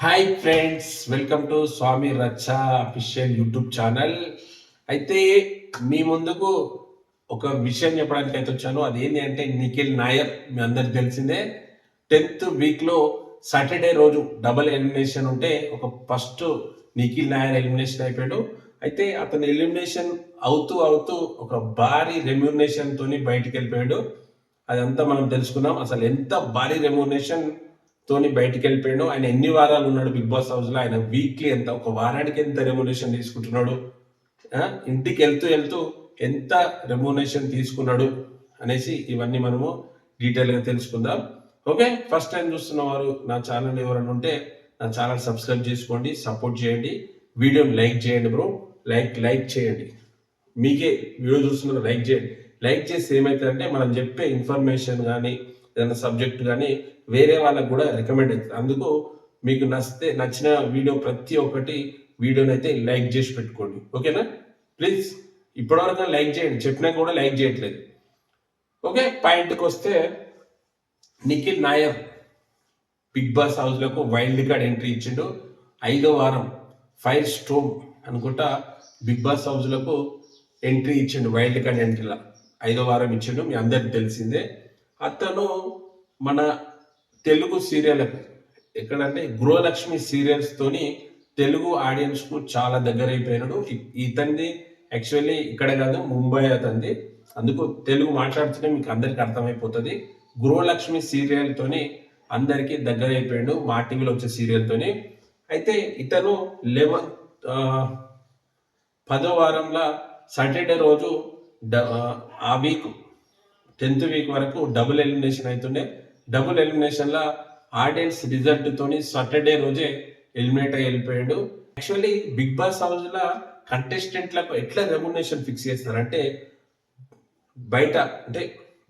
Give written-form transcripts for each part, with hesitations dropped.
Hi friends, welcome to స్వామి రచ్చ official YouTube channel. అయితే మీ ముందుకు ఒక విషయం చెప్పడానికి అయితే వచ్చాను. అదేంటి అంటే నిఖిల్ నాయర్ మీ అందరికి తెలిసిందే. 10th వీక్లో సాటర్డే రోజు డబుల్ ఎలిమినేషన్ ఉంటే ఒక ఫస్ట్ నిఖిల్ నాయర్ ఎలిమినేషన్ అయిపోయాడు. అయితే అతను ఎలిమినేషన్ అవుతూ అవుతూ ఒక భారీ రెమ్యూనరేషన్ తోని బయటికి వెళ్ళిపోయాడు. అదంతా మనం తెలుసుకున్నాం. అసలు ఎంత భారీ రెమ్యూనరేషన్ తోని బయటికి వెళ్ళిపోయాడు. ఆయన ఎన్ని వారాలు ఉన్నాడు బిగ్ బాస్ హౌస్ లో, ఆయన వీక్లీ ఎంత, ఒక వారానికి ఎంత రెమ్యునేషన్ తీసుకుంటున్నాడు, ఇంటికి వెళ్తూ వెళ్తూ ఎంత రెమ్యునేషన్ తీసుకున్నాడు అనేసి ఇవన్నీ మనము డీటెయిల్ గా తెలుసుకుందాం. ఓకే, ఫస్ట్ టైం చూస్తున్న వారు నా ఛానల్ ఎవరైనా ఉంటే నా ఛానల్ సబ్స్క్రైబ్ చేసుకోండి, సపోర్ట్ చేయండి, వీడియోని లైక్ చేయండి బ్రో. లైక్ చేయండి. మీకే వీడియో చూస్తున్నారు, లైక్ చేయండి. లైక్ చేస్తే ఏమవుతుందంటే మనం చెప్పే ఇన్ఫర్మేషన్ కానీ ఏదైనా సబ్జెక్ట్ కానీ వేరే వాళ్ళకు కూడా రికమెండ్ అవుతుంది. అందుకు మీకు నచ్చిన వీడియో ప్రతి ఒక్కటి వీడియోని అయితే లైక్ చేసి పెట్టుకోండి, ఓకేనా? ప్లీజ్ ఇప్పటివరకు లైక్ చేయండి, చెప్పినా కూడా లైక్ చేయట్లేదు. ఓకే, పాయింట్కి వస్తే నిఖిల్ నాయర్ బిగ్ బాస్ హౌస్లకు వైల్డ్ కార్డ్ ఎంట్రీ ఇచ్చిండు. 5వ వారం ఫైర్ స్టోమ్ అనుకుంటా బిగ్ బాస్ హౌస్లకు ఎంట్రీ ఇచ్చిండు. వైల్డ్ కార్డ్ ఎంట్రీలా 5వ వారం ఇచ్చిండు, మీ అందరికి తెలిసిందే. అతను మన తెలుగు సీరియల్ ఎక్కడంటే గృహలక్ష్మి సీరియల్స్ తోని తెలుగు ఆడియన్స్ కు చాలా దగ్గర అయిపోయినాడు. ఇతన్ని యాక్చువల్లీ ఇక్కడ కాదు, ముంబై అతనిది. అందుకు తెలుగు మాట్లాడుతూనే మీకు అందరికి అర్థమైపోతుంది. గృహలక్ష్మి సీరియల్ తోని అందరికి దగ్గర అయిపోయాడు, మా టీవీలో వచ్చే సీరియల్ తోని. అయితే ఇతను 10వ వారంలో సాటర్డే రోజు ఆ వీక్ 10th వీక్ వరకు డబుల్ ఎలిమినేషన్ అవుతుండే. డబుల్ ఎలిమినేషన్ లా ఆడియన్స్ రిజల్ట్ తోని సాటర్డే రోజే ఎలిమినేట్ అయ్యి వెళ్ళిపోయాడు. యాక్చువల్లీ బిగ్ బాస్ హౌస్ లా కంటెస్టెంట్లకు ఎట్లా రెమ్యునరేషన్ ఫిక్స్ చేస్తారంటే,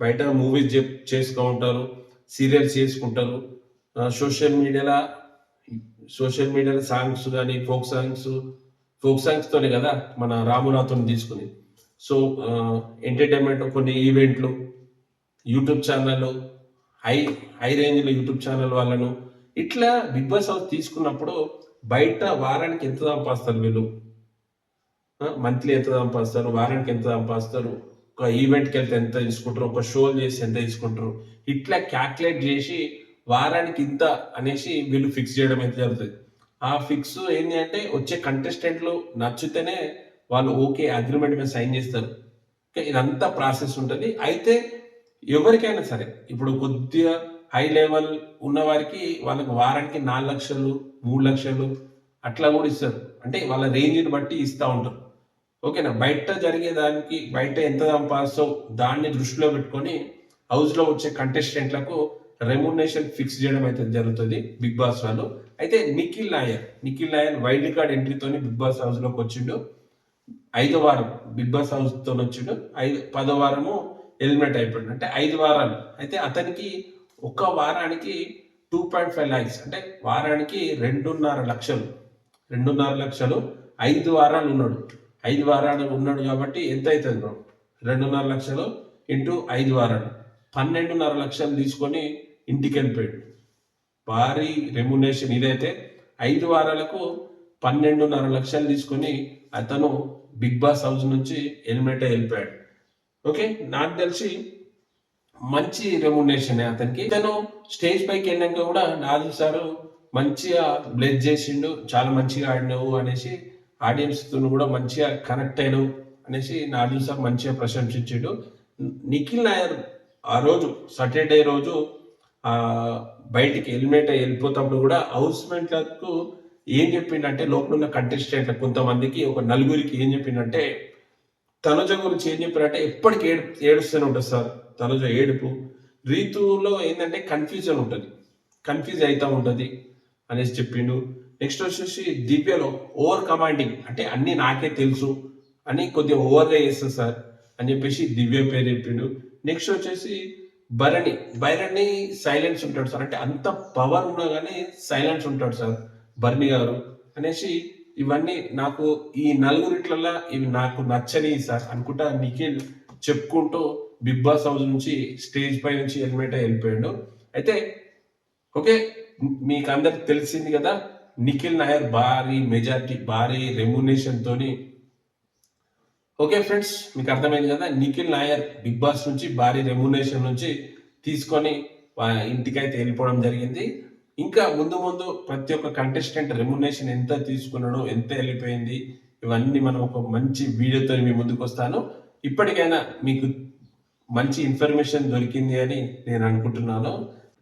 బయట మూవీస్ చేసుకుంటారు, సీరియల్స్ చేసుకుంటారు, సోషల్ మీడియాలో సాంగ్స్ కానీ ఫోక్ సాంగ్స్ తోనే కదా మన రామునాథ్ని తీసుకుని. సో ఎంటర్టైన్మెంట్ కొన్ని ఈవెంట్లు, యూట్యూబ్ ఛానల్, హై రేంజ్లో యూట్యూబ్ ఛానల్ వాళ్ళను ఇట్లా బిగ్ బాస్ హౌస్ తీసుకున్నప్పుడు బయట వారానికి ఎంత సంపాదిస్తారు వీళ్ళు, మంత్లీ ఎంత సంపాదిస్తారు, వారానికి ఎంత సంపాదిస్తారు, ఒక ఈవెంట్కి వెళ్తే ఎంత తీసుకుంటారు, ఒక షో చేసి ఎంత తీసుకుంటారు, ఇట్లా క్యాల్కులేట్ చేసి వారానికి ఇంత అనేసి వీళ్ళు ఫిక్స్ చేయడం అయితే జరుగుతుంది. ఆ ఫిక్స్ ఏంటి అంటే వచ్చే కంటెస్టెంట్లు నచ్చితేనే వాళ్ళు ఓకే అగ్రిమెంట్ మీద సైన్ చేస్తారు. ఇదంతా ప్రాసెస్ ఉంటుంది. అయితే ఎవరికైనా సరే ఇప్పుడు కొద్దిగా హై లెవెల్ ఉన్న వారికి వాళ్ళకి వారానికి 4 లక్షలు 3 లక్షలు అట్లా కూడా ఇస్తారు. అంటే వాళ్ళ రేంజ్ని బట్టి ఇస్తూ ఉంటారు, ఓకేనా? బయట ఎంత సంపాదిస్తావు దాన్ని దృష్టిలో పెట్టుకొని హౌస్లో వచ్చే కంటెస్టెంట్లకు రెమ్యునరేషన్ ఫిక్స్ చేయడం అయితే జరుగుతుంది బిగ్ బాస్ వాళ్ళు. అయితే నిఖిల్ నాయర్ వైల్డ్ కార్డ్ ఎంట్రీతోని బిగ్ బాస్ హౌస్లోకి వచ్చిండు. 5వ వారం బిగ్ బాస్ హౌస్తో వచ్చిండు. 10వ వారము ఎలిమినేట్ అయిపోయాడు. అంటే 5 వారాలు. అయితే అతనికి ఒక వారానికి 2.5 lakhs, అంటే వారానికి 2.5 లక్షలు 5 వారాలు ఉన్నాడు. 5 వారాలు ఉన్నాడు కాబట్టి ఎంత అవుతుంది బ్రో? 2.5 లక్షలు ఇంటూ 5 వారాలు 12.5 లక్షలు తీసుకొని ఇంటికి వెళ్ళిపోయాడు. భారీ రెమ్యునరేషన్ ఇదైతే. 5 వారాలకు 12.5 లక్షలు తీసుకొని అతను బిగ్ బాస్ హౌస్ నుంచి ఎలిమినేట్ అయి వెళ్ళిపోయాడు. ఓకే, నాకు తెలిసి మంచి రెమ్యునరేషన్ అతనికి. ఇతను స్టేజ్ పైకి వెళ్ళాక కూడా నాజు సారు మంచిగా బ్లెస్ చేసిండు, చాలా మంచిగా ఆడినావు అనేసి ఆడియన్స్ తో కూడా మంచిగా కనెక్ట్ అయినావు అనేసి నాజు సార్ మంచిగా ప్రశంసించాడు. నిఖిల్ నాయర్ ఆ రోజు సాటర్డే రోజు బయటికి ఎలిమినేట్ అయ్యి వెళ్ళిపోతాప్పుడు కూడా హౌస్ మేట్లకు ఏం చెప్పిండంటే, లోపల ఉన్న కంటెస్టెంట్లకు కొంతమందికి ఒక నలుగురికి ఏం చెప్పిండంటే, తనుజ గురించి ఏం చెప్పారంటే ఎప్పటికి ఏడుస్తూనే ఉంటుంది సార్. తనుజ ఏడుపు రీతులో ఏంటంటే కన్ఫ్యూజన్ ఉంటుంది, కన్ఫ్యూజ్ అవుతూ ఉంటుంది అనేసి చెప్పిండు. నెక్స్ట్ వచ్చేసి దివ్యలో ఓవర్ కమాండింగ్, అంటే అన్ని నాకే తెలుసు అని కొద్దిగా ఓవర్గా చేస్తుంది సార్ అని చెప్పేసి దివ్య పేరు చెప్పిండు. నెక్స్ట్ వచ్చేసి భరణి సైలెన్స్ ఉంటాడు సార్, అంటే అంత పవర్ ఉన్నా కానీ సైలెన్స్ ఉంటాడు సార్ భరణి గారు అనేసి. ఇవన్నీ నాకు ఈ నలుగురిట్లల్లా ఇవి నాకు నచ్చని సార్ అనుకుంటా నిఖిల్ చెప్పుకుంటూ బిగ్ బాస్ హౌస్ నుంచి స్టేజ్ పై నుంచి ఎలిమినేట్ అయి వెళ్ళిపోయాడు. అయితే ఓకే, మీకు అందరికి తెలిసింది కదా, నిఖిల్ నాయర్ భారీ మెజార్టీ, భారీ రెమ్యునేషన్ తోని. ఓకే ఫ్రెండ్స్, మీకు అర్థమైంది కదా, నిఖిల్ నాయర్ బిగ్ బాస్ నుంచి భారీ రెమ్యునేషన్ నుంచి తీసుకొని ఇంటికైతే వెళ్ళిపోవడం జరిగింది. ఇంకా ముందు ముందు ప్రతి ఒక్క కంటెస్టెంట్ రెమ్యునేషన్ ఎంత తీసుకున్నాడో, ఎంత వెళ్ళిపోయింది, ఇవన్నీ మనం ఒక మంచి వీడియోతో మీ ముందుకు వస్తాను. ఇప్పటికైనా మీకు మంచి ఇన్ఫర్మేషన్ దొరికింది అని నేను అనుకుంటున్నాను.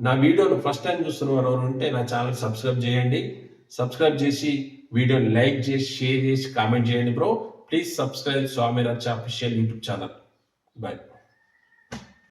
నా వీడియోను ఫస్ట్ టైం చూస్తున్న వారు ఎవరు ఉంటే నా ఛానల్ సబ్స్క్రైబ్ చేయండి. సబ్స్క్రైబ్ చేసి వీడియోని లైక్ చేసి, షేర్ చేసి, కామెంట్ చేయండి బ్రో. ప్లీజ్ సబ్స్క్రైబ్ స్వామి రచ్చ అఫీషియల్ యూట్యూబ్ ఛానల్. బాయ్.